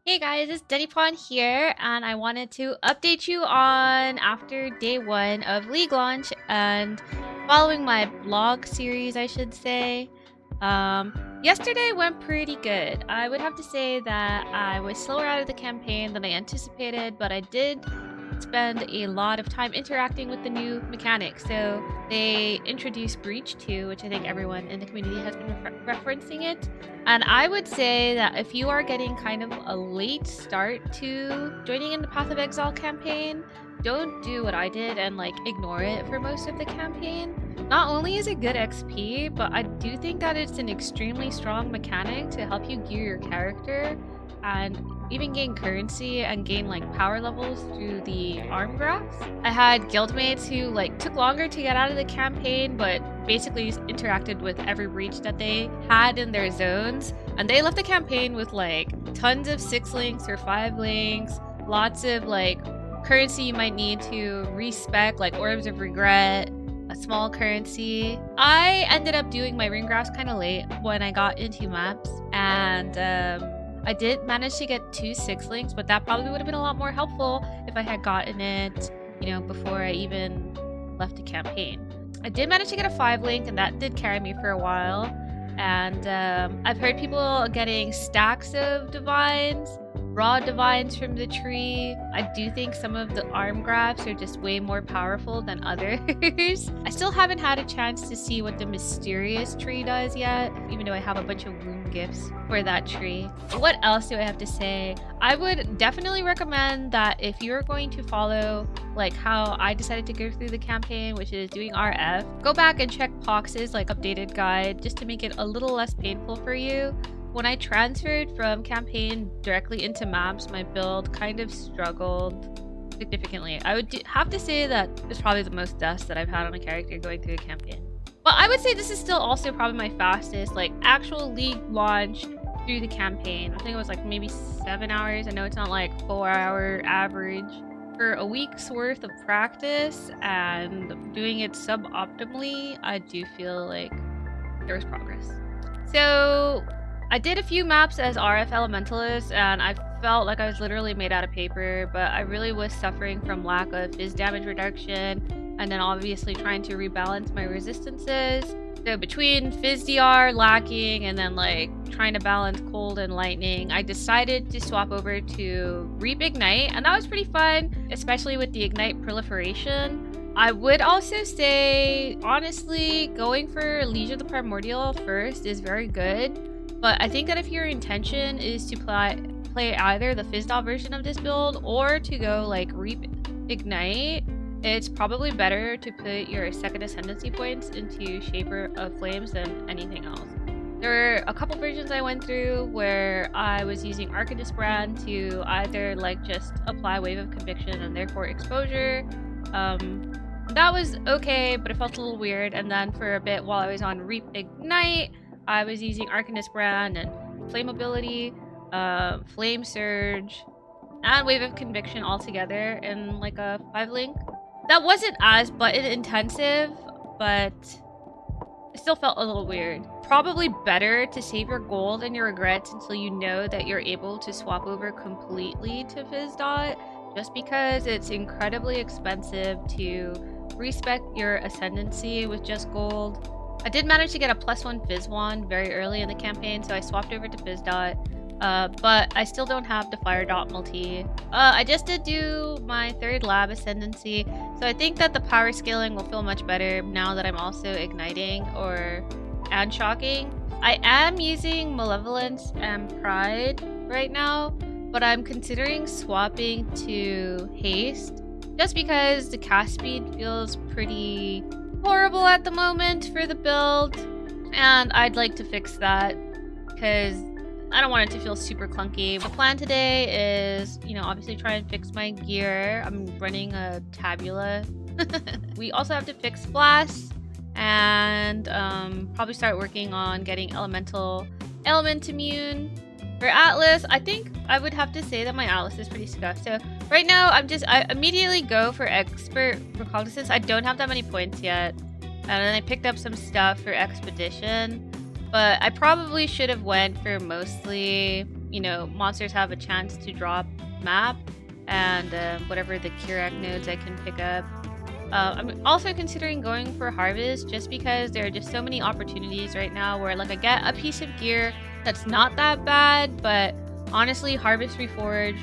Hey guys, it's denipon here, and I wanted to update you on after day one of League launch and following my blog series, I should say. Yesterday went pretty good. I would have to say that I was slower out of the campaign than I anticipated, but I did spend a lot of time interacting with the new mechanics. So they introduced Breach 2, which I think everyone in the community has been referencing it. And I would say that if you are getting kind of a late start to joining in the Path of Exile campaign, don't do what I did and ignore it for most of the campaign. Not only is it good XP, but I do think that it's an extremely strong mechanic to help you gear your character and even gain currency and gain power levels through the arm graphs. I had guildmates who took longer to get out of the campaign, but basically interacted with every breach that they had in their zones, and they left the campaign with tons of 6 links or 5 links, lots of currency you might need to respec, like orbs of regret, a small currency. I ended up doing my ring graphs kind of late when I got into maps, and I did manage to get 2 6 links, but that probably would have been a lot more helpful if I had gotten it, before I even left the campaign. I did manage to get a 5 link, and that did carry me for a while. And I've heard people getting stacks of divines, raw divines from the tree. I do think some of the arm graphs are just way more powerful than others. I still haven't had a chance to see what the mysterious tree does yet, even though I have a bunch of wound gifts for that tree. What else do I have to say? I would definitely recommend that if you're going to follow how I decided to go through the campaign, which is doing RF, go back and check Pox's updated guide just to make it a little less painful for you. When I transferred from campaign directly into maps, my build kind of struggled significantly. I would have to say that it's probably the most deaths that I've had on a character going through a campaign. But I would say this is still also probably my fastest actual League launch through the campaign. I think it was maybe 7 hours. I know it's not 4-hour average. For a week's worth of practice and doing it suboptimally, I do feel like there was progress. So I did a few maps as RF Elementalist, and I felt like I was literally made out of paper, but I really was suffering from lack of Phys damage reduction, and then obviously trying to rebalance my resistances. So between Phys DR lacking and then trying to balance cold and lightning, I decided to swap over to Reap Ignite, and that was pretty fun, especially with the Ignite proliferation. I would also say, honestly, going for Liege of the Primordial first is very good. But I think that if your intention is to play either the Phys version of this build or to go Reap Ignite, it's probably better to put your second ascendancy points into Shaper of Flames than anything else. There were a couple versions I went through where I was using Arcanist Brand to either just apply Wave of Conviction and therefore exposure. That was okay, but it felt a little weird. And then for a bit while I was on Reap Ignite, I was using Arcanist Brand and Flame Ability, Flame Surge, and Wave of Conviction all together in a 5 link. That wasn't as button intensive, but it still felt a little weird. Probably better to save your gold and your regrets until you know that you're able to swap over completely to Phys, just because it's incredibly expensive to respec your ascendancy with just gold. I did manage to get a +1 Phys wand very early in the campaign, so I swapped over to Phys, but I still don't have the Fire Dot multi. I just did do my 3rd lab ascendancy, so I think that the power scaling will feel much better now that I'm also igniting and shocking. I am using Malevolence and Pride right now, but I'm considering swapping to Haste, just because the cast speed feels pretty horrible at the moment for the build, and I'd like to fix that because I don't want it to feel super clunky. The plan today is, obviously try and fix my gear. I'm running a Tabula. We also have to fix Blast and probably start working on getting Elemental Element Immune. For Atlas, I think I would have to say that my Atlas is pretty scuffed. So right now, I immediately go for Expert Recognizance. I don't have that many points yet. And then I picked up some stuff for Expedition. But I probably should have went for mostly, you know, monsters have a chance to drop map and whatever the Kirak nodes I can pick up. I'm also considering going for Harvest just because there are just so many opportunities right now where like I get a piece of gear that's not that bad, but honestly Harvest Reforge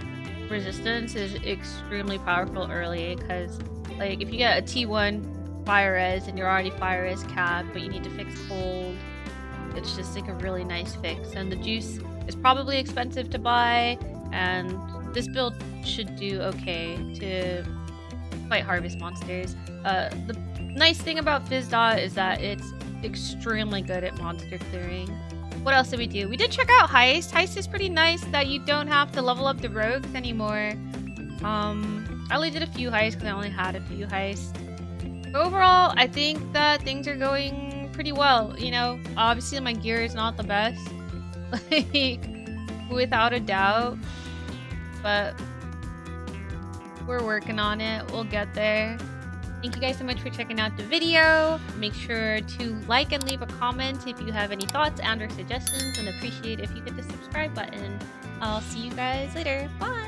resistance is extremely powerful early because like if you get a T1 fire res and you're already fire res capped but you need to fix cold, it's just like a really nice fix. And the juice is probably expensive to buy, and this build should do okay to fight harvest monsters. The nice thing about Phys is that it's extremely good at monster clearing. What else did we do? We did check out Heist. Heist is pretty nice that you don't have to level up the rogues anymore. I only did a few heists because I only had a few heists. Overall, I think that things are going pretty well. You know, obviously my gear is not the best, like without a doubt, but we're working on it. We'll get there. Thank you guys so much for checking out the video. Make sure to like and leave a comment if you have any thoughts and or suggestions, and appreciate if you hit the subscribe button. I'll see you guys later. Bye!